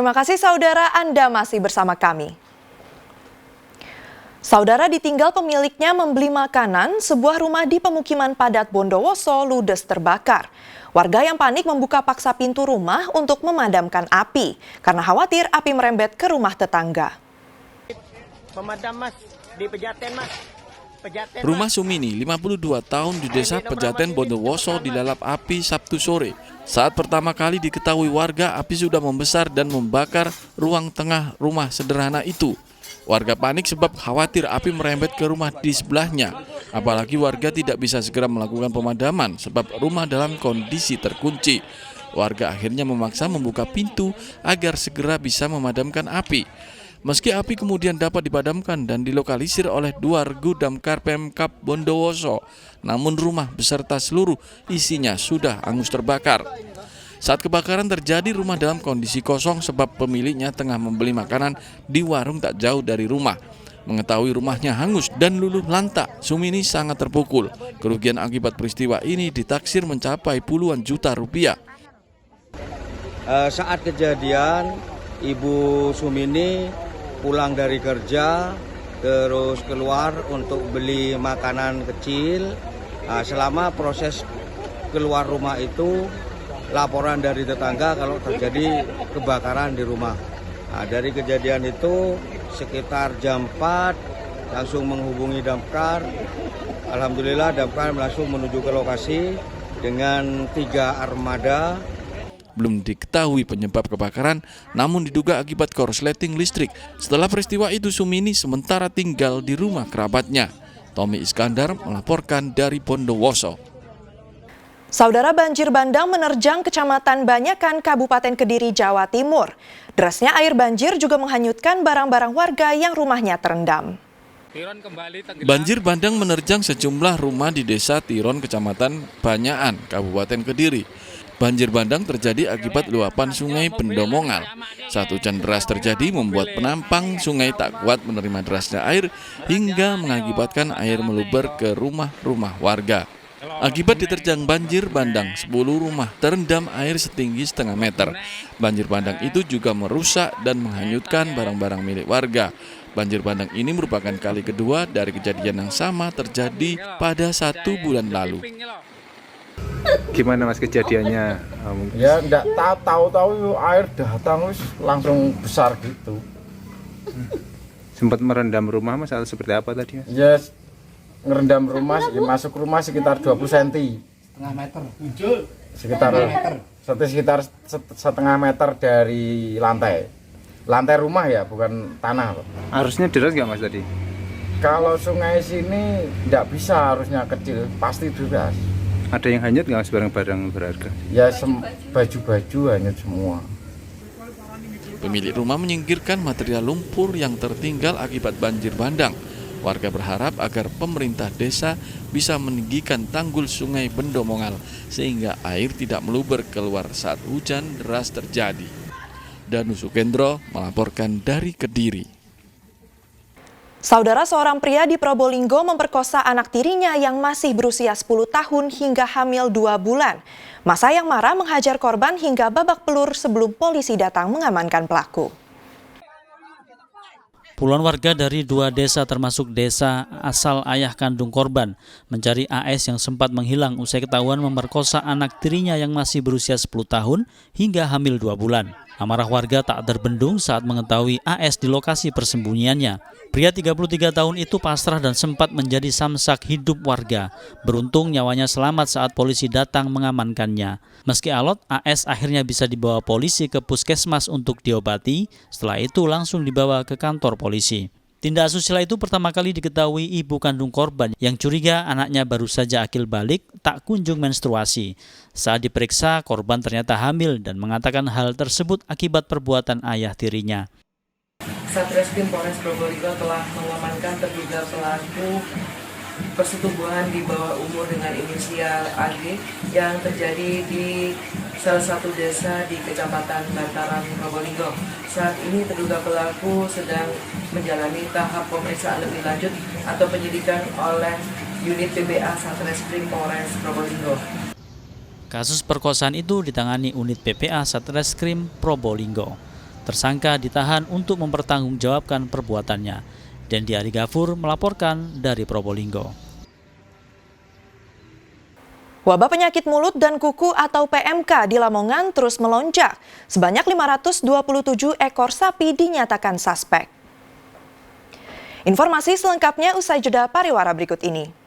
Terima kasih saudara, Anda masih bersama kami. Saudara, ditinggal pemiliknya membeli makanan, sebuah rumah di pemukiman padat Bondowoso ludes terbakar. Warga yang panik membuka paksa pintu rumah untuk memadamkan api, karena khawatir api merembet ke rumah tetangga. Pemadam mas, di Pejaten mas. Rumah Sumini, 52 tahun di desa Pejaten Bondowoso dilalap api Sabtu sore. Saat pertama kali diketahui warga, api sudah membesar dan membakar ruang tengah rumah sederhana itu. Warga panik sebab khawatir api merembet ke rumah di sebelahnya. Apalagi warga tidak bisa segera melakukan pemadaman sebab rumah dalam kondisi terkunci. Warga akhirnya memaksa membuka pintu agar segera bisa memadamkan api. Meski api kemudian dapat dipadamkan dan dilokalisir oleh Duargu Damkar Pemkab Bondowoso, namun rumah beserta seluruh isinya sudah hangus terbakar. Saat kebakaran terjadi, rumah dalam kondisi kosong sebab pemiliknya tengah membeli makanan di warung tak jauh dari rumah. Mengetahui rumahnya hangus dan luluh lantak, Sumini sangat terpukul. Kerugian akibat peristiwa ini ditaksir mencapai puluhan juta rupiah. Saat kejadian, Ibu Sumini pulang dari kerja, terus keluar untuk beli makanan kecil. Selama proses keluar rumah itu, laporan dari tetangga kalau terjadi kebakaran di rumah. Dari kejadian itu sekitar jam 4 langsung menghubungi damkar. Alhamdulillah damkar langsung menuju ke lokasi dengan 3 armada. Belum diketahui penyebab kebakaran, namun diduga akibat korsleting listrik. Setelah peristiwa itu, Sumini sementara tinggal di rumah kerabatnya. Tommy Iskandar melaporkan dari Bondowoso. Saudara, banjir bandang menerjang Kecamatan Banyakan, Kabupaten Kediri, Jawa Timur. Derasnya air banjir juga menghanyutkan barang-barang warga yang rumahnya terendam. Banjir bandang menerjang sejumlah rumah di Desa Tiron, Kecamatan Banyakan, Kabupaten Kediri. Banjir bandang terjadi akibat luapan sungai Bendomongal. Saat hujan deras terjadi membuat penampang sungai tak kuat menerima derasnya air hingga mengakibatkan air meluber ke rumah-rumah warga. Akibat diterjang banjir bandang, 10 rumah terendam air setinggi setengah meter. Banjir bandang itu juga merusak dan menghanyutkan barang-barang milik warga. Banjir bandang ini merupakan kali kedua dari kejadian yang sama terjadi pada 1 bulan lalu. Gimana mas kejadiannya? Ya enggak tahu air datang langsung besar gitu. Sempat merendam rumah mas atau seperti apa tadi mas? Ya ngerendam rumah, masuk rumah sekitar 20 cm. Setengah meter. Sekitar setengah meter dari lantai. Lantai rumah ya, bukan tanah. Arusnya deras nggak mas tadi? Kalau sungai sini enggak bisa, arusnya kecil, pasti deras. Ada yang hanyut nggak mas barang-barang berharga? Ya baju-baju hanyut semua. Pemilik rumah menyingkirkan material lumpur yang tertinggal akibat banjir bandang. Warga berharap agar pemerintah desa bisa meninggikan tanggul sungai Bendomongal sehingga air tidak meluber keluar saat hujan deras terjadi. Danu Sukendro melaporkan dari Kediri. Saudara, seorang pria di Probolinggo memperkosa anak tirinya yang masih berusia 10 tahun hingga hamil 2 bulan. Massa yang marah menghajar korban hingga babak belur sebelum polisi datang mengamankan pelaku. Puluhan warga dari 2 desa termasuk desa asal ayah kandung korban mencari AS yang sempat menghilang usai ketahuan memperkosa anak tirinya yang masih berusia 10 tahun hingga hamil 2 bulan. Amarah warga tak terbendung saat mengetahui AS di lokasi persembunyiannya. Pria 33 tahun itu pasrah dan sempat menjadi samsak hidup warga. Beruntung nyawanya selamat saat polisi datang mengamankannya. Meski alot, AS akhirnya bisa dibawa polisi ke puskesmas untuk diobati. Setelah itu langsung dibawa ke kantor polisi. Tindak asusila itu pertama kali diketahui ibu kandung korban yang curiga anaknya baru saja akil balik, tak kunjung menstruasi. Saat diperiksa, korban ternyata hamil dan mengatakan hal tersebut akibat perbuatan ayah tirinya. Satreskrim Polres Probolinggo telah mengamankan terduga pelaku persetubuhan di bawah umur dengan inisial AG yang terjadi di salah satu desa di Kecamatan Bantaran, Probolinggo. Saat ini terduga pelaku sedang menjalani tahap pemeriksaan lebih lanjut atau penyidikan oleh unit PBA Satreskrim Polres Probolinggo. Kasus perkosaan itu ditangani unit PPA Satreskrim Probolinggo. Tersangka ditahan untuk mempertanggungjawabkan perbuatannya. Dendi Ari Gafur melaporkan dari Probolinggo. Wabah penyakit mulut dan kuku atau PMK di Lamongan terus melonjak. Sebanyak 527 ekor sapi dinyatakan suspek. Informasi selengkapnya usai jeda pariwara berikut ini.